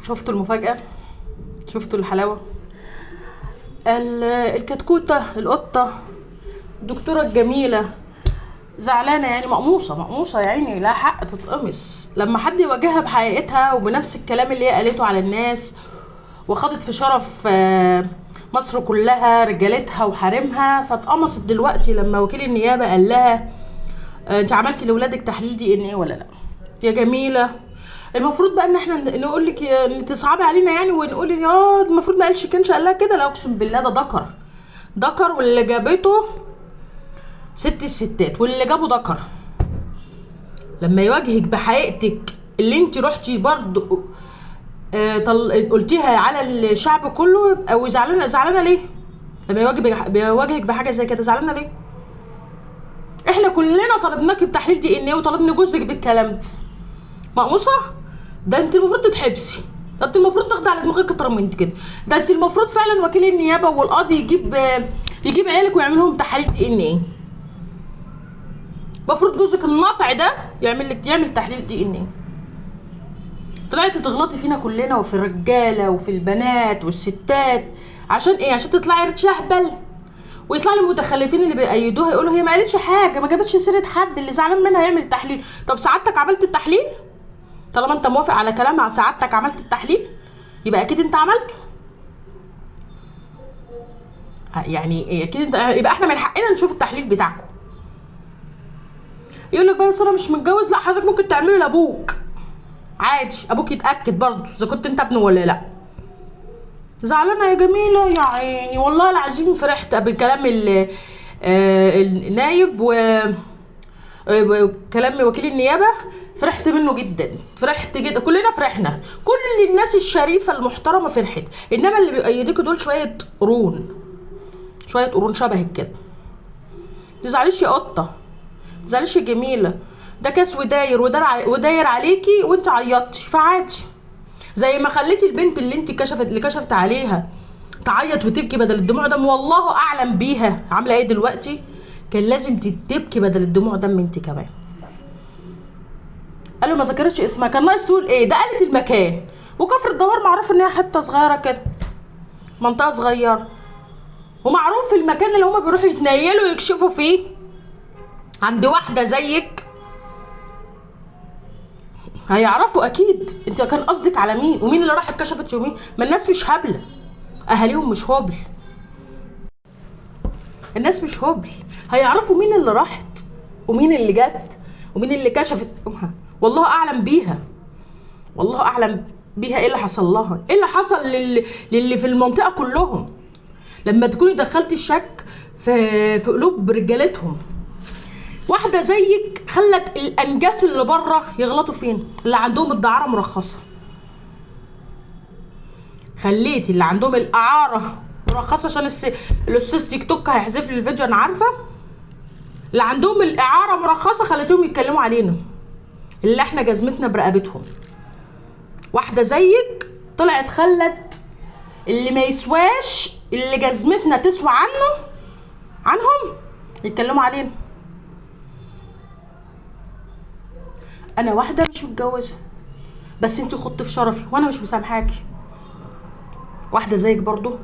شفتوا المفاجأة؟ شفتوا الحلاوة؟ الكتكوتة القطة الدكتورة الجميلة زعلانة، يعني مقموصة يا عيني، لا حق تتقمص لما حد يواجهها بحقيقتها وبنفس الكلام اللي هي قالته على الناس، وخدت في شرف مصر كلها رجالتها وحارمها، فاتقمصت دلوقتي لما وكيل النيابة قال لها انت عملتي لاولادك تحليل دي ان ايه ولا لا؟ يا جميلة، المفروض بقى ان احنا نقول لك ان تصعبي علينا يعني، ونقول يا المفروض ما قالش كانش قال لها كده. لا اقسم بالله ده ذكر واللي جابته ست الستات واللي جابه ذكر. لما يواجهك بحقيقتك اللي انت رحتي برضه قلتيها على الشعب كله، او زعلانه ليه؟ لما بيواجهك بحاجه زي كده زعلانه ليه؟ احنا كلنا طلبناكي بتحليل دي ان ايه، وطلبنا جوزك بالكلام ده. مقموصه؟ ده انت المفروض تتحبسي، ده انت المفروض تاخدي على دماغك اكتر من كده، ده انت المفروض فعلا وكيل النيابه والقاضي يجيب عيالك ويعمل لهم تحاليل دي ان ايه. المفروض جوزك الناطع ده يعمل تحليل دي ان ايه. طلعتي تغلطي فينا كلنا وفي الرجاله وفي البنات والستات عشان ايه؟ عشان تطلعي شهبل ويطلع لي المتخلفين اللي بيأيدوها يقولوا هي ما قالتش حاجه، ما جابتش سيره حد، اللي زعلان منها يعمل التحليل. طب سعادتك عملت التحليل؟ طالما انت موافق على كلام سعادتك عملت التحليل، يبقى اكيد انت عملته. يعني اكيد انت، يبقى احنا من حقنا نشوف التحليل بتاعكم. يقول لك بس انا مش متجوز، لا حضرتك ممكن تعمله لابوك عادي، ابوك يتاكد برضه اذا كنت انت ابنه ولا لا. زعلانه يا جميله يا عيني، والله العظيم فرحت بكلام النايب وكلام وكيل النيابه، فرحت منه جدا، فرحت جدا، كلنا فرحنا، كل الناس الشريفه المحترمه فرحت. انما اللي بيأيدوكوا دول شويه قرون شبهك كده. متزعليش يا قطه، متزعليش يا جميله، ده كاس وداير عليكي وانت عيطتي، فعادي. زي ما خليتي البنت اللي انت كشفت عليها تعيط وتبكي بدل الدموع دم، والله اعلم بيها عامله ايه دلوقتي، كان لازم تبكي بدل الدموع دم انت كمان. قالوا ما ذكرتش اسمها، كان ناقص تقول ايه؟ ده قالت المكان، وكفر الدوار معروف ان هي حته صغيره كده، منطقه صغيره، ومعروف المكان اللي هما بيروحوا يتنيلوا يكشفوا فيه عند واحده زيك. هيعرفوا اكيد انت كان قصدك على مين، ومين اللي راح اتكشفت يومين. ما الناس مش هبله، اهاليهم مش هبل، الناس مش هبل، هيعرفوا مين اللي راحت ومين اللي جت ومين اللي كشفت امها. والله اعلم بيها، والله اعلم بيها ايه اللي حصل لها، ايه اللي حصل للي في المنطقه كلهم لما تكوني دخلتي الشك في قلوب رجالتهم. واحده زيك خلت الانجاس اللي بره يغلطوا فين؟ اللي عندهم الدعاره مرخصه. خليتي اللي عندهم الاعاره مرخصه عشان الاستاذ تيك توك هيحذف لي الفيديو انا عارفه. اللي عندهم الاعاره مرخصه خليتهم يتكلموا علينا اللي احنا جزمتنا برقبتهم. واحده زيك طلعت خلت اللي ما يسواش اللي جزمتنا تسوى عنهم يتكلموا علينا. انا واحده مش متجوزه بس انت خضتي في شرفي وانا مش مسامحاكي. واحده زيك برضو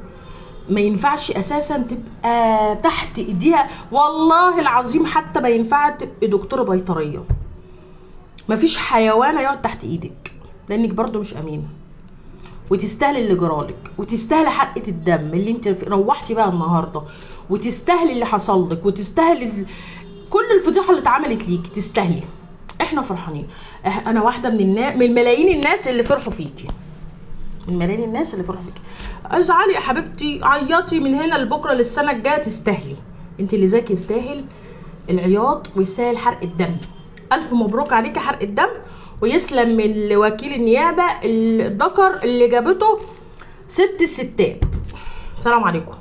ما ينفعش اساسا تبقى تحت ايديها، والله العظيم حتى ما ينفع تبقى دكتوره بيطريه. مفيش حيوانه يقعد تحت ايدك لانك برضو مش امينه، وتستاهلي اللي جرالك، وتستاهلي حقه الدم اللي انت روحتي بقى النهارده، وتستاهلي اللي حصل لك، وتستاهلي كل الفضيحه اللي اتعملت ليكي، تستاهلي. احنا فرحانين، انا واحده من ملايين الناس اللي فرحوا فيكي، من ملايين الناس اللي فرحوا فيكي. ازعلي يا حبيبتي، عيطي من هنا لبكره للسنه الجايه، تستاهلي. انت اللي زيك يستاهل العياط ويستاهل حرق الدم. الف مبروك عليكي حرق الدم، ويسلم من وكيل النيابه الذكر اللي جابته ست الستات. سلام عليكم.